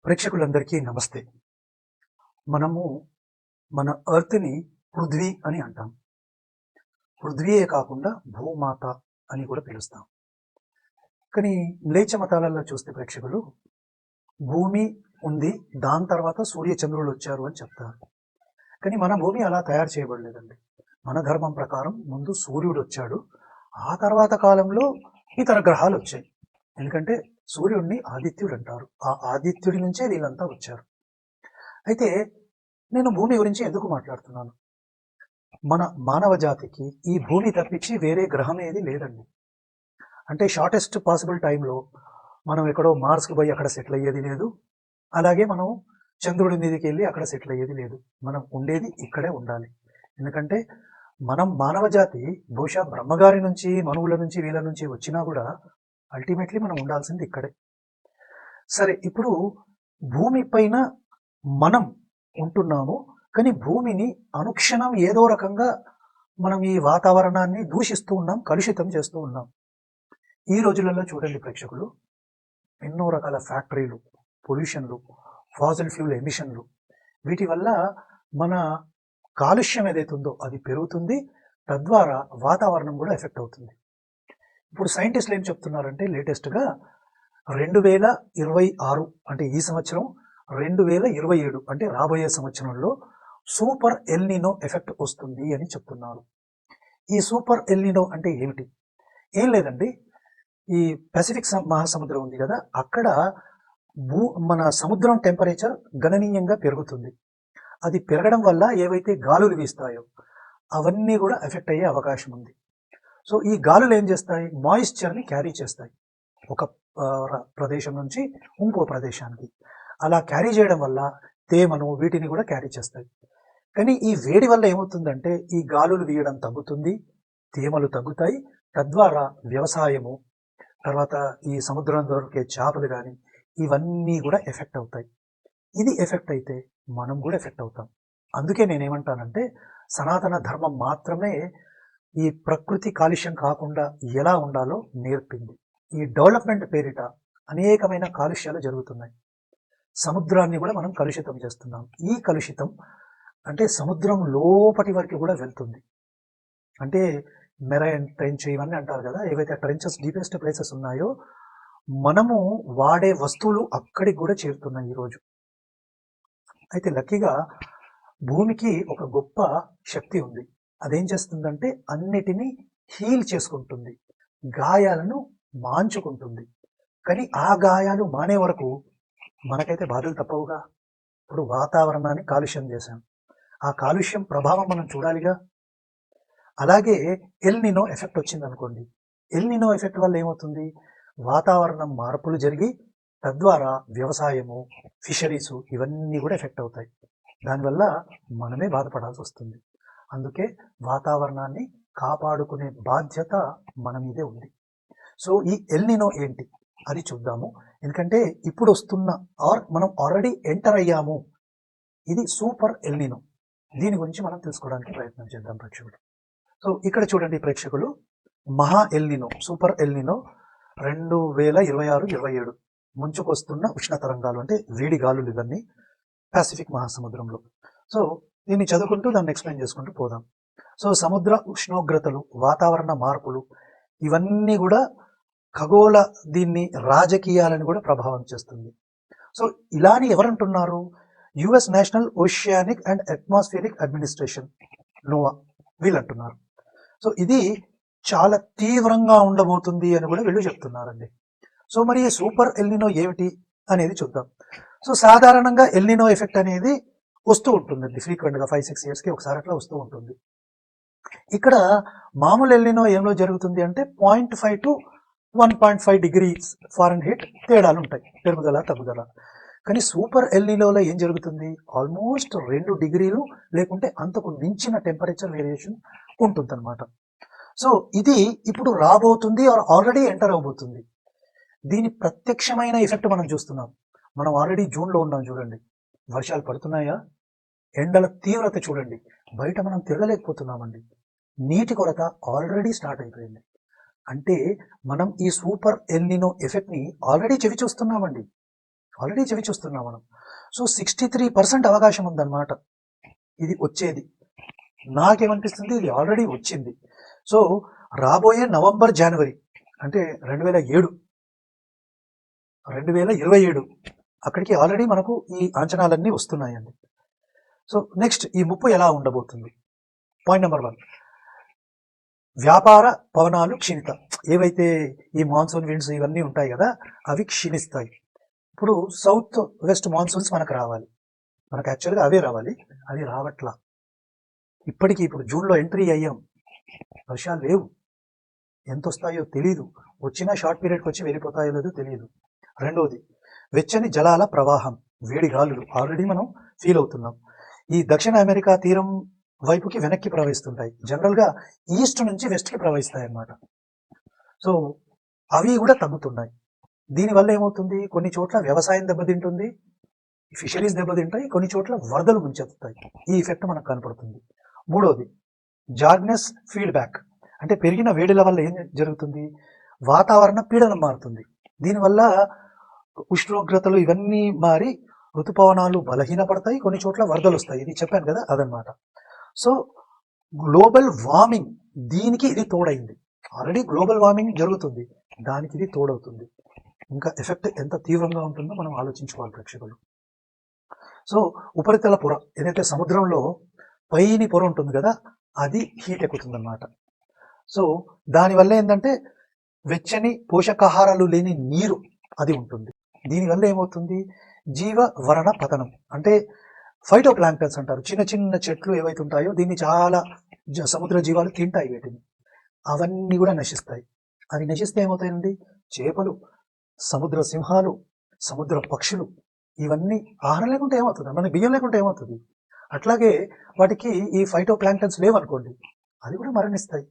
ప్రేక్షకులందరికీ నమస్తే. మనము మన ఎర్త్‌ని పృథ్వీ అని అంటాం. పృథ్వీయే కాకుండా భూమాత అని కూడా పిలుస్తాం. కానీ మ్లేచ్ఛ మతాలలో చూస్తే ప్రేక్షకులు భూమి ఉంది, దాని తర్వాత సూర్య చంద్రులు వచ్చారు అని చెప్తారు. కానీ మన భూమి అలా తయారు చేయబడలేదండి. మన ధర్మం ప్రకారం ముందు సూర్యుడు వచ్చాడు, ఆ తర్వాత కాలంలో ఇతర గ్రహాలు వచ్చాయి. ఎందుకంటే సూర్యుడిని ఆదిత్యుడు అంటారు. ఆ ఆదిత్యుడి నుంచే వీళ్ళంతా వచ్చారు. అయితే నేను భూమి గురించి ఎందుకు మాట్లాడుతున్నాను? మన మానవ జాతికి ఈ భూమి తప్పించి వేరే గ్రహం ఏది లేదండి. అంటే షార్టెస్ట్ పాసిబుల్ టైంలో మనం ఎక్కడో మార్స్కి పోయి అక్కడ సెటిల్ అయ్యేది లేదు, అలాగే మనం చంద్రుడి మీదకి వెళ్ళి అక్కడ సెటిల్ అయ్యేది లేదు. మనం ఉండేది ఇక్కడే ఉండాలి. ఎందుకంటే మనం మానవ జాతి బహుశా బ్రహ్మగారి నుంచి, మనువుల నుంచి, వీళ్ళ నుంచి వచ్చినా కూడా అల్టిమేట్లీ మనం ఉండాల్సింది ఇక్కడే. సరే, ఇప్పుడు భూమి పైన మనం ఉంటున్నాము, కానీ భూమిని అనుక్షణం ఏదో రకంగా మనం ఈ వాతావరణాన్ని దూషిస్తూ ఉన్నాం, కలుషితం చేస్తూ ఉన్నాం. ఈ రోజులలో చూడండి ప్రేక్షకులు, ఎన్నో రకాల ఫ్యాక్టరీలు, పొల్యూషన్లు, ఫాసిల్ ఫ్యూల్ ఎమిషన్లు, వీటి వల్ల మన కాలుష్యం ఏదైతుందో అది పెరుగుతుంది. తద్వారా వాతావరణం కూడా ఎఫెక్ట్ అవుతుంది. ఇప్పుడు సైంటిస్టులు ఏం చెప్తున్నారంటే లేటెస్ట్గా 2026 అంటే ఈ సంవత్సరం, 2027 అంటే రాబోయే సంవత్సరంలో సూపర్ ఎల్నినో ఎఫెక్ట్ వస్తుంది అని చెప్తున్నారు. ఈ సూపర్ ఎల్నినో అంటే ఏమిటి? ఏం లేదండి, ఈ పసిఫిక్ మహాసముద్రం ఉంది కదా, అక్కడ మన సముద్రం టెంపరేచర్ గణనీయంగా పెరుగుతుంది. అది పెరగడం వల్ల ఏవైతే గాలులు వీస్తాయో అవన్నీ కూడా ఎఫెక్ట్ అయ్యే అవకాశం ఉంది. సో ఈ గాలులు ఏం చేస్తాయి? మాయిశ్చర్ని క్యారీ చేస్తాయి ఒక ప్రదేశం నుంచి ఇంకో ప్రదేశానికి. అలా క్యారీ చేయడం వల్ల తేమను, వీటిని కూడా క్యారీ చేస్తాయి. కానీ ఈ వేడి వల్ల ఏమవుతుందంటే ఈ గాలులు వీయడం తగ్గుతుంది, తేమలు తగ్గుతాయి. తద్వారా వ్యవసాయము, తర్వాత ఈ సముద్రం దొరికే చేపలు కానీ ఇవన్నీ కూడా ఎఫెక్ట్ అవుతాయి. ఇది ఎఫెక్ట్ అయితే మనం కూడా ఎఫెక్ట్ అవుతాం. అందుకే నేనేమంటానంటే సనాతన ధర్మం మాత్రమే ఈ ప్రకృతి కాలుష్యం కాకుండా ఎలా ఉండాలో నేర్పింది. ఈ డెవలప్మెంట్ పేరిట అనేకమైన కాలుష్యాలు జరుగుతున్నాయి. సముద్రాన్ని కూడా మనం కలుషితం చేస్తున్నాం. ఈ కలుషితం అంటే సముద్రం లోపటి వరకు కూడా వెళ్తుంది. అంటే మెరైన్ ట్రెంచ్ ఇవన్నీ అంటారు కదా, ఏవైతే ట్రెంచెస్, డీపెస్ట్ ప్లేసెస్ ఉన్నాయో మనము వాడే వస్తువులు అక్కడికి కూడా చేరుతున్నాయి ఈరోజు. అయితే లక్కీగా భూమికి ఒక గొప్ప శక్తి ఉంది. అదేం చేస్తుందంటే అన్నిటినీ హీల్ చేసుకుంటుంది, గాయాలను మాంచుకుంటుంది. కానీ ఆ గాయాలు మానే వరకు మనకైతే బాధలు తప్పవుగా. ఇప్పుడు వాతావరణాన్ని కాలుష్యం చేశాం, ఆ కాలుష్యం ప్రభావం మనం చూడాలిగా. అలాగే ఎల్నినో ఎఫెక్ట్ వచ్చింది అనుకోండి, ఎల్నినో ఎఫెక్ట్ వల్ల ఏమవుతుంది? వాతావరణం మార్పులు జరిగి తద్వారా వ్యవసాయము, ఫిషరీస్ ఇవన్నీ కూడా ఎఫెక్ట్ అవుతాయి. దానివల్ల మనమే బాధపడాల్సి వస్తుంది. అందుకే వాతావరణాన్ని కాపాడుకునే బాధ్యత మన మీదే ఉంది. సో ఈ ఎల్నినో ఏంటి అది చూద్దాము. ఎందుకంటే ఇప్పుడు వస్తున్న మనం ఆల్రెడీ ఎంటర్ అయ్యాము, ఇది సూపర్ ఎల్నినో. దీని గురించి మనం తెలుసుకోవడానికి ప్రయత్నం చేద్దాం ప్రేక్షకులు. సో ఇక్కడ చూడండి ప్రేక్షకులు, మహా ఎల్నినో, సూపర్ ఎల్నినో 2026-27 ముంచుకొస్తున్న ఉష్ణ తరంగాలు, అంటే వేడి గాలులు, ఇవన్నీ పసిఫిక్ మహాసముద్రంలో. సో దీన్ని చదువుకుంటూ దాన్ని ఎక్స్ప్లెయిన్ చేసుకుంటూ పోదాం. సో సముద్ర ఉష్ణోగ్రతలు, వాతావరణ మార్పులు ఇవన్నీ కూడా ఖగోళ దీన్ని రాజకీయాలను కూడా ప్రభావం చేస్తుంది. సో ఇలాని ఎవరంటున్నారు? US national oceanic and atmospheric administration, NOAA, వీళ్ళు అంటున్నారు. సో ఇది చాలా తీవ్రంగా ఉండబోతుంది అని కూడా వీళ్ళు చెప్తున్నారండి. సో మరి సూపర్ ఎల్నినో ఏమిటి అనేది చూద్దాం. సో సాధారణంగా ఎల్నినో ఎఫెక్ట్ అనేది వస్తూ ఉంటుందండి ఫ్రీక్వెంట్గా, 5-6 ఇయర్స్కి ఒకసారి అట్లా వస్తూ ఉంటుంది. ఇక్కడ మామూలు ఎల్నినో ఏమో జరుగుతుంది అంటే 0.5 to 1.5 degrees ఫారెన్హీట్ తేడాలు ఉంటాయి, పెరుగుదల తగ్గుదల. కానీ సూపర్ ఎల్నినోలో ఏం జరుగుతుంది? ఆల్మోస్ట్ 2 డిగ్రీలు లేకుంటే అంతకు మించిన టెంపరేచర్ వేరియేషన్ ఉంటుందన్నమాట. సో ఇది ఇప్పుడు రాబోతుంది, ఆల్రెడీ ఎంటర్ అవబోతుంది. దీని ప్రత్యక్షమైన ఎఫెక్ట్ మనం చూస్తున్నాం. మనం ఆల్రెడీ జూన్లో ఉన్నాం చూడండి, వర్షాలు పడుతున్నాయా? ఎండల తీవ్రత చూడండి, బయట మనం తిరగలేకపోతున్నామండి. నీటి కొరత ఆల్రెడీ స్టార్ట్ అయిపోయింది. అంటే మనం ఈ సూపర్ ఎల్నినో ఎఫెక్ట్ని ఆల్రెడీ చెవి చూస్తున్నామండి. ఆల్రెడీ చవి చూస్తున్నాం మనం. సో 63% అవకాశం ఉందన్నమాట ఇది వచ్చేది. నాకేమనిపిస్తుంది ఇది ఆల్రెడీ వచ్చింది. సో రాబోయే నవంబర్ జనవరి అంటే 2027 అక్కడికి ఆల్రెడీ మనకు ఈ అంచనాలన్నీ వస్తున్నాయండి. సో నెక్స్ట్ ఈ ముప్పు ఎలా ఉండబోతుంది? పాయింట్ నెంబర్ 1, వ్యాపార పవనాలు క్షీణిత. ఏవైతే ఈ మాన్సూన్ విండ్స్ ఇవన్నీ ఉంటాయి కదా, అవి క్షీణిస్తాయి. ఇప్పుడు సౌత్ వెస్ట్ మాన్సూన్స్ మనకు రావాలి, మనకు యాక్చువల్గా అవే రావాలి, అవి రావట్లా. ఇప్పటికీ ఇప్పుడు జూన్లో ఎంట్రీ అయ్యాం, వర్షాలు లేవు, ఎంత వస్తాయో తెలియదు, వచ్చినా షార్ట్ పీరియడ్కి వచ్చి వెళ్ళిపోతాయో లేదో తెలియదు. రెండవది వెచ్చని జలాల ప్రవాహం, వేడి గాలులు ఆల్రెడీ మనం ఫీల్ అవుతున్నాం. ఈ దక్షిణ అమెరికా తీరం వైపుకి వెనక్కి ప్రవహిస్తుంటాయి, జనరల్గా ఈస్ట్ నుంచి వెస్ట్కి ప్రవహిస్తాయి అన్నమాట. సో అవి కూడా తగ్గుతున్నాయి. దీనివల్ల ఏమవుతుంది, కొన్ని చోట్ల వ్యవసాయం దెబ్బతింటుంది, ఫిషరీస్ దెబ్బతింటాయి, కొన్ని చోట్ల వరదలు ముంచెత్తుతాయి. ఈ ఎఫెక్ట్ మనకు కనపడుతుంది. మూడవది జాగ్నెస్ ఫీడ్బ్యాక్, అంటే పెరిగిన వేడిల వల్ల ఏం జరుగుతుంది, వాతావరణ పీడనం మారుతుంది. దీనివల్ల ఉష్ణోగ్రతలు ఇవన్నీ మారి ఋతుపవనాలు బలహీనపడతాయి, కొన్ని చోట్ల వరదలు వస్తాయి. ఇది చెప్పాను కదా, అదనమాట. సో గ్లోబల్ వార్మింగ్ దీనికి ఇది తోడైంది. ఆల్రెడీ గ్లోబల్ వార్మింగ్ జరుగుతుంది, దానికి ఇది తోడవుతుంది. ఇంకా ఎఫెక్ట్ ఎంత తీవ్రంగా ఉంటుందో మనం ఆలోచించుకోవాలి ప్రేక్షకులు. సో ఉపరితల పొర, ఏదైతే సముద్రంలో పైని పొర ఉంటుంది కదా, అది హీట్ ఎక్కుతుంది అన్నమాట. సో దానివల్ల ఏంటంటే వెచ్చని పోషకాహారాలు లేని నీరు అది ఉంటుంది. దీనివల్ల ఏమవుతుంది, జీవ వరణ పతనం, అంటే ఫైటో ప్లాంక్టన్స్ అంటారు, చిన్న చిన్న చెట్లు ఏవైతే ఉంటాయో దీన్ని చాలా సముద్ర జీవాలు తింటాయి, వీటిని అవన్నీ కూడా నశిస్తాయి. అవి నశిస్తే ఏమవుతాయండి, చేపలు, సముద్ర సింహాలు, సముద్ర పక్షులు, ఇవన్నీ ఆహారం లేకుంటే ఏమవుతుంది, మన బియ్యం లేకుంటే ఏమవుతుంది, అట్లాగే వాటికి ఈ ఫైటో ప్లాంక్టన్స్ లేవనుకోండి, అవి కూడా మరణిస్తాయి.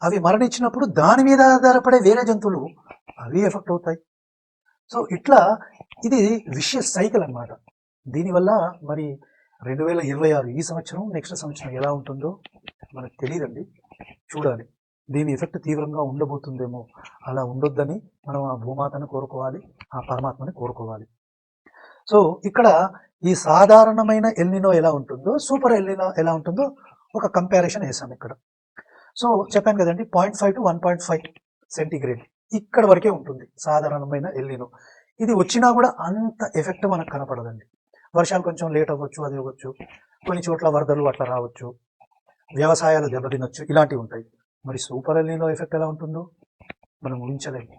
అవి మరణించినప్పుడు దాని మీద ఆధారపడే వేరే జంతువులు అవి ఎఫెక్ట్ అవుతాయి. సో ఇట్లా ఇది విషయస్ సైకిల్ అన్నమాట. దీనివల్ల మరి 2026 ఈ సంవత్సరం, నెక్స్ట్ సంవత్సరం ఎలా ఉంటుందో మనకు తెలియదండి, చూడాలి. దీని ఎఫెక్ట్ తీవ్రంగా ఉండబోతుందేమో, అలా ఉండొద్దని మనం ఆ భూమాతను కోరుకోవాలి, ఆ పరమాత్మని కోరుకోవాలి. సో ఇక్కడ ఈ సాధారణమైన ఎల్నినో ఎలా ఉంటుందో, సూపర్ ఎల్నినో ఎలా ఉంటుందో ఒక కంపారిజన్ వేసాం ఇక్కడ. సో చెప్పాను కదండి, 0.5 to 1.5 సెంటీగ్రేడ్ ఇక్కడ వరకే ఉంటుంది సాధారణమైన ఎల్నినో. ఇది వచ్చినా కూడా అంత ఎఫెక్ట్ మనకు కనపడదండి. వర్షాలు కొంచెం లేట్ అవ్వచ్చు, అది అవ్వచ్చు, కొన్ని చోట్ల వరదలు అట్లా రావచ్చు, వ్యవసాయాలు దెబ్బతినొచ్చు, ఇలాంటివి ఉంటాయి. మరి సూపర్ ఎల్నినో ఎఫెక్ట్ ఎలా ఉంటుందో మనం ఊహించలేము.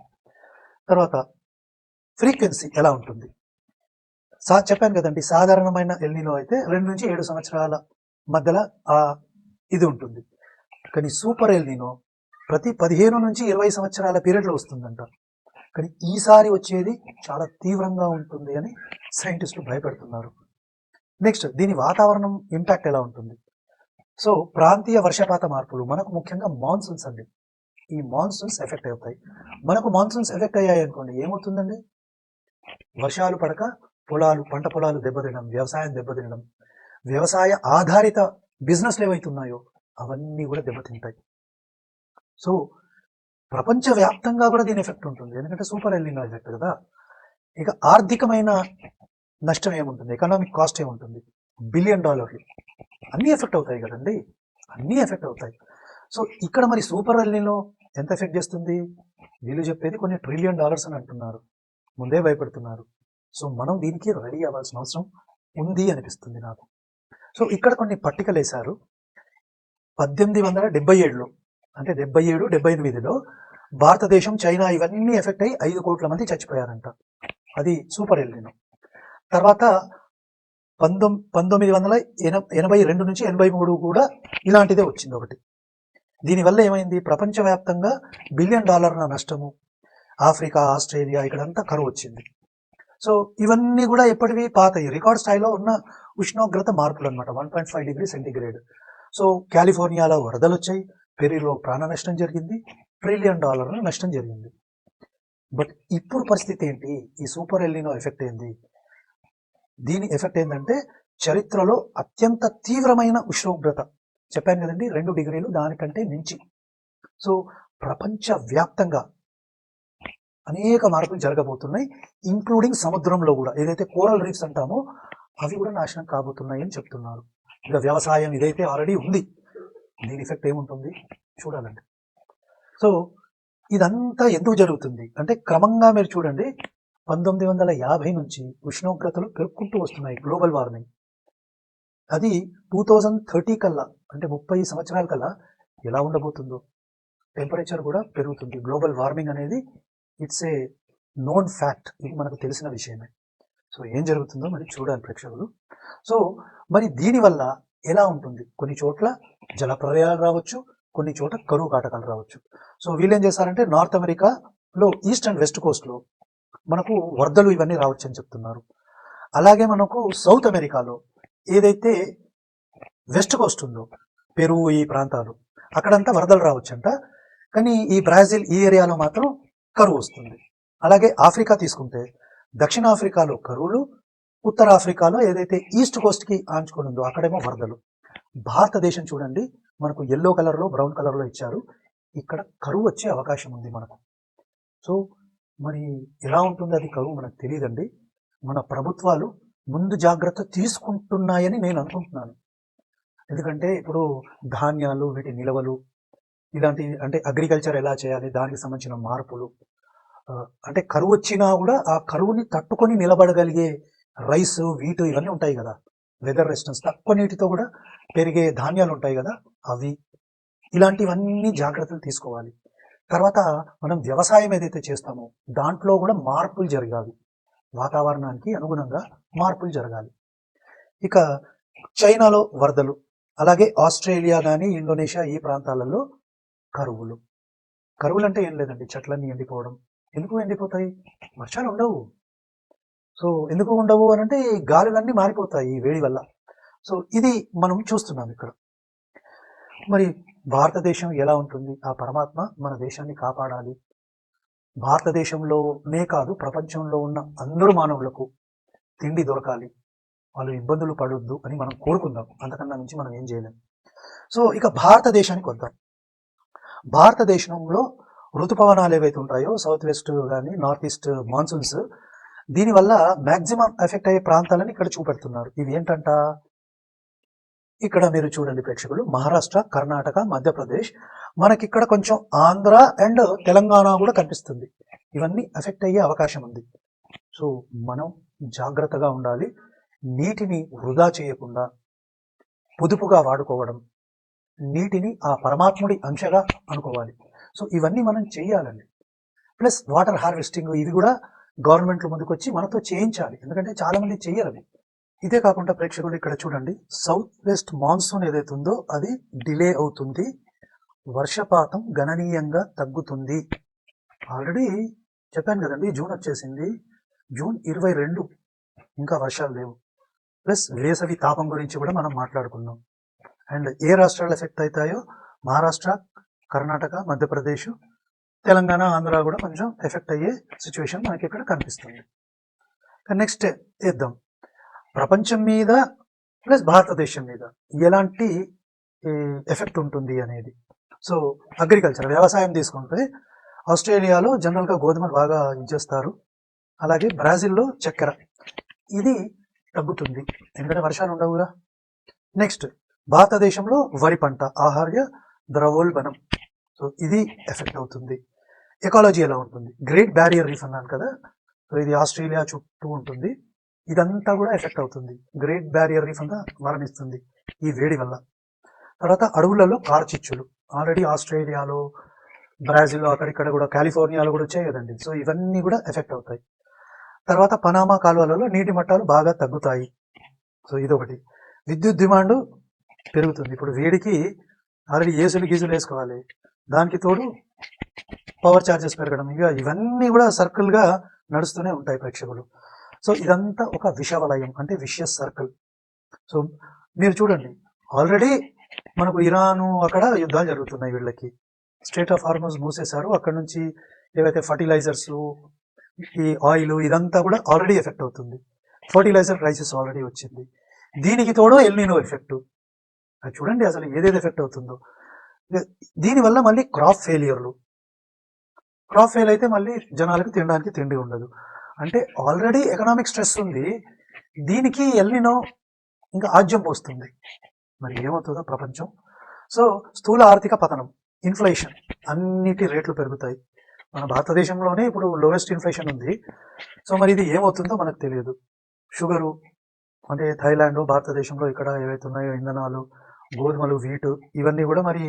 తర్వాత ఫ్రీక్వెన్సీ ఎలా ఉంటుంది, చెప్పాను కదండి, సాధారణమైన ఎల్నినో అయితే 2 నుంచి 7 సంవత్సరాల మధ్యలో ఇది ఉంటుంది. కానీ సూపర్ ఎల్నినో ప్రతి 15 నుంచి 20 సంవత్సరాల పీరియడ్లో వస్తుందంట. కానీ ఈసారి వచ్చేది చాలా తీవ్రంగా ఉంటుంది అని సైంటిస్టులు భయపెడుతున్నారు. నెక్స్ట్ దీని వాతావరణం ఇంపాక్ట్ ఎలా ఉంటుంది. సో ప్రాంతీయ వర్షపాత మార్పులు, మనకు ముఖ్యంగా మాన్సూన్స్ అండి, ఈ మాన్సూన్స్ ఎఫెక్ట్ అవుతాయి. మనకు మాన్సూన్స్ ఎఫెక్ట్ అయ్యాయి అనుకోండి, ఏమవుతుందండి, వర్షాలు పడక పంట పొలాలు దెబ్బతినడం, వ్యవసాయం దెబ్బతినడం, వ్యవసాయ ఆధారిత బిజినెస్లు ఏవైతున్నాయో అవన్నీ కూడా దెబ్బతింటాయి. సో ప్రపంచవ్యాప్తంగా కూడా దీని ఎఫెక్ట్ ఉంటుంది, ఎందుకంటే సూపర్ ఎల్నినో ఎఫెక్ట్ కదా. ఇక ఆర్థికమైన నష్టం ఏముంటుంది, ఎకనామిక్ కాస్ట్ ఏముంటుంది, $1 బిలియన్ అన్నీ ఎఫెక్ట్ అవుతాయి కదండి, అన్నీ ఎఫెక్ట్ అవుతాయి. సో ఇక్కడ మరి సూపర్ ఎల్నినో ఎంత ఎఫెక్ట్ చేస్తుంది, వీళ్ళు చెప్పేది కొన్ని $1 ట్రిలియన్ అని అంటున్నారు, ముందే భయపెడుతున్నారు. సో మనం దీనికి రెడీ అవ్వాల్సిన అవసరం ఉంది అనిపిస్తుంది నాకు. సో ఇక్కడ కొన్ని పట్టికలు వేశారు. 1877లో, అంటే 77-78లో భారతదేశం, చైనా ఇవన్నీ ఎఫెక్ట్ అయ్యి 5 కోట్ల మంది చచ్చిపోయారంట, అది సూపర్ ఎల్నినో. తర్వాత 1982 నుంచి 83 కూడా ఇలాంటిదే వచ్చింది ఒకటి. దీనివల్ల ఏమైంది, ప్రపంచవ్యాప్తంగా $1 బిలియన్ నష్టము, ఆఫ్రికా, ఆస్ట్రేలియా ఇక్కడంతా కరువు వచ్చింది. సో ఇవన్నీ కూడా ఎప్పటివి, పాతవి, రికార్డ్ స్థాయిలో ఉన్న ఉష్ణోగ్రత మార్పులు అనమాట, 1.5 డిగ్రీ సెంటీగ్రేడ్. సో కాలిఫోర్నియాలో వరదలు వచ్చాయి, పెరులో ప్రాణ నష్టం జరిగింది, $1 ట్రిలియన్ నష్టం జరిగింది. బట్ ఇప్పుడు పరిస్థితి ఏంటి, ఈ సూపర్ ఎల్నినో ఎఫెక్ట్ ఏంది, దీని ఎఫెక్ట్ ఏంటంటే చరిత్రలో అత్యంత తీవ్రమైన ఉష్ణోగ్రత, చెప్పాను కదండి 2 డిగ్రీలు దానికంటే మించి. సో ప్రపంచవ్యాప్తంగా అనేక మార్పులు జరగబోతున్నాయి, ఇంక్లూడింగ్ సముద్రంలో కూడా ఏదైతే కోరల్ రీఫ్స్ అంటామో అవి కూడా నాశనం కాబోతున్నాయి అని చెప్తున్నారు. ఇక వ్యవసాయం ఇదైతే ఆల్రెడీ ఉంది, దీని ఎఫెక్ట్ ఏముంటుంది చూడాలండి. సో ఇదంతా ఎందుకు జరుగుతుంది అంటే క్రమంగా మీరు చూడండి 1950 నుంచి ఉష్ణోగ్రతలు పెరుగుకుంటూ వస్తున్నాయి, గ్లోబల్ వార్మింగ్. అది 2030 కల్లా అంటే 30 సంవత్సరాల కల్లా ఎలా ఉండబోతుందో, టెంపరేచర్ కూడా పెరుగుతుంది. గ్లోబల్ వార్మింగ్ అనేది ఇట్స్ ఏ నోన్ ఫ్యాక్ట్, ఇది మనకు తెలిసిన విషయమే. సో ఏం జరుగుతుందో మరి చూడాలి ప్రేక్షకులు. సో మరి దీనివల్ల ఎలా ఉంటుంది, కొన్ని చోట్ల జలప్రలయాలు రావచ్చు, కొన్ని చోట్ల కరువు కాటకాలు రావచ్చు. సో వీళ్ళు ఏం చేస్తారంటే నార్త్ అమెరికాలో ఈస్ట్ అండ్ వెస్ట్ కోస్ట్లో మనకు వరదలు ఇవన్నీ రావచ్చు అని చెప్తున్నారు. అలాగే మనకు సౌత్ అమెరికాలో ఏదైతే వెస్ట్ కోస్ట్ ఉందో, పెరు ఈ ప్రాంతాలు అక్కడంతా వరదలు రావచ్చంట. కానీ ఈ బ్రాజిల్ ఈ ఏరియాలో మాత్రం కరువు వస్తుంది. అలాగే ఆఫ్రికా తీసుకుంటే దక్షిణాఫ్రికాలో కరువులు, ఉత్తర ఆఫ్రికాలో ఏదైతే ఈస్ట్ కోస్ట్కి ఆంచుకొని ఉందో అక్కడేమో వరదలు. భారతదేశం చూడండి మనకు ఎల్లో కలర్లో బ్రౌన్ కలర్లో ఇచ్చారు, ఇక్కడ కరువు వచ్చే అవకాశం ఉంది మనకు. సో మరి ఎలా ఉంటుంది అది కరువు మనకు తెలియదండి. మన ప్రభుత్వాలు ముందు జాగ్రత్త తీసుకుంటున్నాయని నేను అనుకుంటున్నాను. ఎందుకంటే ఇప్పుడు ధాన్యాలు, వీటి నిల్వలు ఇలాంటి అంటే అగ్రికల్చర్ ఎలా చేయాలి, దానికి సంబంధించిన మార్పులు, అంటే కరువు వచ్చినా కూడా ఆ కరువుని తట్టుకొని నిలబడగలిగే రైస్, వీటు ఇవన్నీ ఉంటాయి కదా, వెదర్ రెసిస్టెన్స్, తక్కువ నీటితో కూడా పెరిగే ధాన్యాలు ఉంటాయి కదా, అవి ఇలాంటివన్నీ జాగ్రత్తలు తీసుకోవాలి. తర్వాత మనం వ్యవసాయం ఏదైతే చేస్తామో దాంట్లో కూడా మార్పులు జరగాలి, వాతావరణానికి అనుగుణంగా మార్పులు జరగాలి. ఇక చైనాలో వరదలు, అలాగే ఆస్ట్రేలియా కానీ ఇండోనేషియా ఈ ప్రాంతాలలో కరువులు. కరువులు అంటే ఏం లేదండి, చెట్లన్నీ ఎండిపోవడం. ఎందుకు ఎండిపోతాయి, వర్షాలు ఉండవు. సో ఎందుకు ఉండవు అని అంటే గాలులన్నీ మారిపోతాయి ఈ వేడి వల్ల. సో ఇది మనం చూస్తున్నాం ఇక్కడ. మరి భారతదేశం ఎలా ఉంటుంది, ఆ పరమాత్మ మన దేశాన్ని కాపాడాలి. భారతదేశంలోనే కాదు ప్రపంచంలో ఉన్న అందరూ మానవులకు తిండి దొరకాలి, వాళ్ళు ఇబ్బందులు పడొద్దు అని మనం కోరుకుందాం, అంతకన్నా నుంచి మనం ఏం చేయలేం. సో ఇక భారతదేశానికి వద్దాం. భారతదేశంలో ఋతుపవనాలు ఏవైతే ఉంటాయో సౌత్ వెస్ట్ కానీ నార్త్ ఈస్ట్ మాన్సూన్స్, దీనివల్ల మ్యాక్సిమం ఎఫెక్ట్ అయ్యే ప్రాంతాలని ఇక్కడ చూపెడుతున్నారు. ఇవి ఏంటంట, ఇక్కడ మీరు చూడండి ప్రేక్షకులు, మహారాష్ట్ర, కర్ణాటక, మధ్యప్రదేశ్, మనకి ఇక్కడ కొంచెం ఆంధ్ర అండ్ తెలంగాణ కూడా కనిపిస్తుంది. ఇవన్నీ ఎఫెక్ట్ అయ్యే అవకాశం ఉంది. సో మనం జాగ్రత్తగా ఉండాలి, నీటిని వృధా చేయకుండా పొదుపుగా వాడుకోవడం, నీటిని ఆ పరమాత్ముడి అంశగా అనుకోవాలి. సో ఇవన్నీ మనం చేయాలండి. ప్లస్ వాటర్ హార్వెస్టింగ్ ఇవి కూడా గవర్నమెంట్లు ముందుకొచ్చి మనతో చేయించాలి, ఎందుకంటే చాలా మంది చెయ్యరు అవి. ఇదే కాకుండా ప్రేక్షకులు ఇక్కడ చూడండి, సౌత్ వెస్ట్ మాన్సూన్ ఏదైతే ఉందో అది డిలే అవుతుంది, వర్షపాతం గణనీయంగా తగ్గుతుంది. ఆల్రెడీ చెప్పాను కదండి, జూన్ వచ్చేసింది, జూన్ 22 ఇంకా వర్షాలు లేవు. ప్లస్ వేసవి తాపం గురించి కూడా మనం మాట్లాడుకున్నాం. అండ్ ఏ రాష్ట్రాలు ఎఫెక్ట్ అవుతాయో, మహారాష్ట్ర, కర్ణాటక, మధ్యప్రదేశ్, తెలంగాణ, ఆంధ్ర కూడా కొంచెం ఎఫెక్ట్ అయ్యే సిచ్యువేషన్ మనకి ఇక్కడ కనిపిస్తుంది. నెక్స్ట్ వేద్దాం, ప్రపంచం మీద ప్లస్ భారతదేశం మీద ఎలాంటి ఎఫెక్ట్ ఉంటుంది అనేది. సో అగ్రికల్చర్, వ్యవసాయం తీసుకుంటే ఆస్ట్రేలియాలో జనరల్గా గోధుమలు బాగా ఇచ్చేస్తారు, అలాగే బ్రాజిల్లో చక్కెర, ఇది తగ్గుతుంది ఎందుకంటే వర్షాలు ఉండవుగా. నెక్స్ట్ భారతదేశంలో వరి పంట, ఆహార్య ద్రవోల్బణం, సో ఇది ఎఫెక్ట్ అవుతుంది. ఎకాలజీ ఎలా ఉంటుంది, గ్రేట్ బ్యారియర్ రీఫ్ అన్నాను కదా, సో ఇది ఆస్ట్రేలియా చుట్టూ ఉంటుంది, ఇదంతా కూడా ఎఫెక్ట్ అవుతుంది. గ్రేట్ బ్యారియర్ రీఫ్ అంతా మరణిస్తుంది ఈ వేడి వల్ల. తర్వాత అడవులలో కార్చిచ్చులు, ఆల్రెడీ ఆస్ట్రేలియాలో, బ్రాజిల్లో, అక్కడిక్కడ కూడా, కాలిఫోర్నియాలో కూడా వచ్చాయి కదండి. సో ఇవన్నీ కూడా ఎఫెక్ట్ అవుతాయి. తర్వాత పనామా కాలువలలో నీటి మట్టాలు బాగా తగ్గుతాయి. సో ఇదొకటి. విద్యుత్ డిమాండ్ పెరుగుతుంది, ఇప్పుడు వేడికి ఆల్రెడీ ఏసులు గీజులు వేసుకోవాలి, దానికి తోడు పవర్ ఛార్జెస్ పెరగడం, ఇక ఇవన్నీ కూడా సర్కిల్గా నడుస్తూనే ఉంటాయి ప్రేక్షకులు. సో ఇదంతా ఒక విషవలయం, అంటే విషయస్ సర్కిల్. సో మీరు చూడండి, ఆల్రెడీ మనకు ఇరాను అక్కడ యుద్ధాలు జరుగుతున్నాయి, వీళ్ళకి స్ట్రేట్ ఆఫ్ హార్మోజ్ మూసేశారు, అక్కడ నుంచి ఏవైతే ఫర్టిలైజర్స్, ఈ ఆయిల్ ఇదంతా కూడా ఆల్రెడీ ఎఫెక్ట్ అవుతుంది. ఫర్టిలైజర్ క్రైసిస్ ఆల్రెడీ వచ్చింది, దీనికి తోడు ఎల్నినో ఎఫెక్ట్. అది చూడండి అసలు ఏదేది ఎఫెక్ట్ అవుతుందో. దీనివల్ల మళ్ళీ క్రాప్ ఫెయిలియర్లు, క్రాప్ ఫెయిల్ అయితే మళ్ళీ జనాలకు తినడానికి తిండి ఉండదు. అంటే ఆల్రెడీ ఎకనామిక్ స్ట్రెస్ ఉంది, దీనికి ఎల్నినో ఇంకా ఆజ్యం పోస్తుంది. మరి ఏమవుతుందో ప్రపంచం. సో స్థూల ఆర్థిక పతనం, ఇన్ఫ్లేషన్, అన్నిటి రేట్లు పెరుగుతాయి. మన భారతదేశంలోనే ఇప్పుడు లోయెస్ట్ ఇన్ఫ్లేషన్ ఉంది. సో మరి ఇది ఏమవుతుందో మనకు తెలియదు. షుగరు అంటే థాయిలాండ్, భారతదేశంలో ఇక్కడ ఏవైతే ఉన్నాయో ఇంధనాలు, గోధుమలు, వీటు, ఇవన్నీ కూడా మరి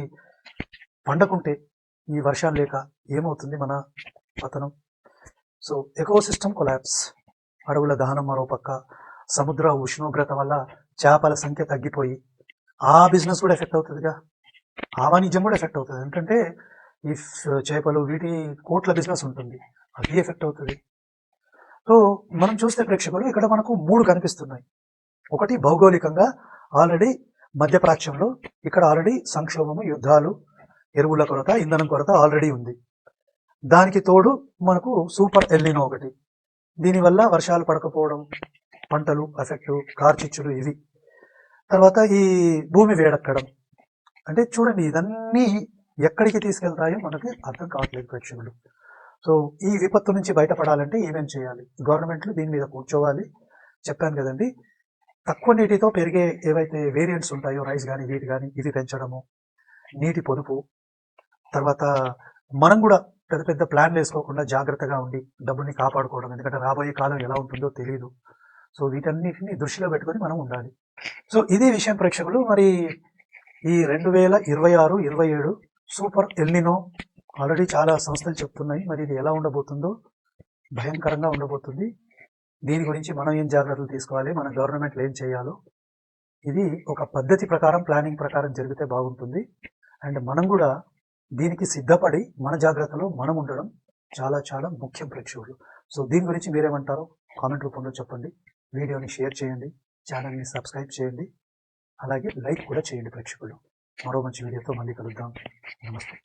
పండకుంటే ఈ వర్షాలు లేక ఏమవుతుంది మన పతనం. సో ఎకోసిస్టమ్ కొలాప్స్, అడవుల దహనం మరో పక్క, సముద్ర ఉష్ణోగ్రత వల్ల చేపల సంఖ్య తగ్గిపోయి ఆ బిజినెస్ కూడా ఎఫెక్ట్ అవుతుందిగా, ఆ వాణిజ్యం కూడా ఎఫెక్ట్ అవుతుంది. ఎందుకంటే ఈ చేపలు వీటి కోట్ల బిజినెస్ ఉంటుంది, అది ఎఫెక్ట్ అవుతుంది. సో మనం చూస్తే ప్రేక్షకులు ఇక్కడ మనకు 3 కనిపిస్తున్నాయి. ఒకటి భౌగోళికంగా ఆల్రెడీ మధ్యప్రాచ్యంలో ఇక్కడ ఆల్రెడీ సంక్షోభము, యుద్ధాలు, ఎరువుల కొరత, ఇంధనం కొరత ఆల్రెడీ ఉంది. దానికి తోడు మనకు సూపర్ ఎల్నినో ఒకటి, దీనివల్ల వర్షాలు పడకపోవడం, పంటలు ఎఫెక్టు, కార్చిచ్చులు ఇవి. తర్వాత ఈ భూమి వేడెక్కడం. అంటే చూడండి, ఇదన్నీ ఎక్కడికి తీసుకెళ్తాయో మనకి అర్థం కావట్లేదు ప్రేక్షకులు. సో ఈ విపత్తు నుంచి బయటపడాలంటే ఏమేం చేయాలి? గవర్నమెంట్లు దీని మీద కూర్చోవాలి. చెప్పాను కదండి, తక్కువ నీటితో పెరిగే ఏవైతే వేరియంట్స్ ఉంటాయో, రైస్ కానీ వీటి కానీ, ఇవి పెంచడము, నీటి పొదుపు, తర్వాత మనం కూడా పెద్ద పెద్ద ప్లాన్లు వేసుకోకుండా జాగ్రత్తగా ఉండి డబ్బుని కాపాడుకోవడం. ఎందుకంటే రాబోయే కాలం ఎలా ఉంటుందో తెలియదు. సో వీటన్నిటిని దృష్టిలో పెట్టుకొని మనం ఉండాలి. సో ఇది విషయం ప్రేక్షకులు. మరి ఈ 2026-27 సూపర్ ఎల్నినో ఆల్రెడీ చాలా సంస్థలు చెప్తున్నాయి. మరి ఇది ఎలా ఉండబోతుందో భయంకరంగా ఉండబోతుంది. దీని గురించి మనం ఏం జాగ్రత్తలు తీసుకోవాలి, మన గవర్నమెంట్లు ఏం చేయాలో, ఇది ఒక పద్ధతి ప్రకారం, ప్లానింగ్ ప్రకారం జరిగితే బాగుంటుంది. అండ్ మనం కూడా దీనికి సిద్ధపడి మన జాగ్రత్తలో మనం ఉండడం చాలా చాలా ముఖ్యం ప్రేక్షకులు. సో దీని గురించి మీరేమంటారో కామెంట్ రూపంలో చెప్పండి. వీడియోని షేర్ చేయండి, ఛానల్ని సబ్స్క్రైబ్ చేయండి, అలాగే లైక్ కూడా చేయండి ప్రేక్షకులు. మరో మంచి వీడియోతో మళ్ళీ కలుద్దాం. నమస్తే.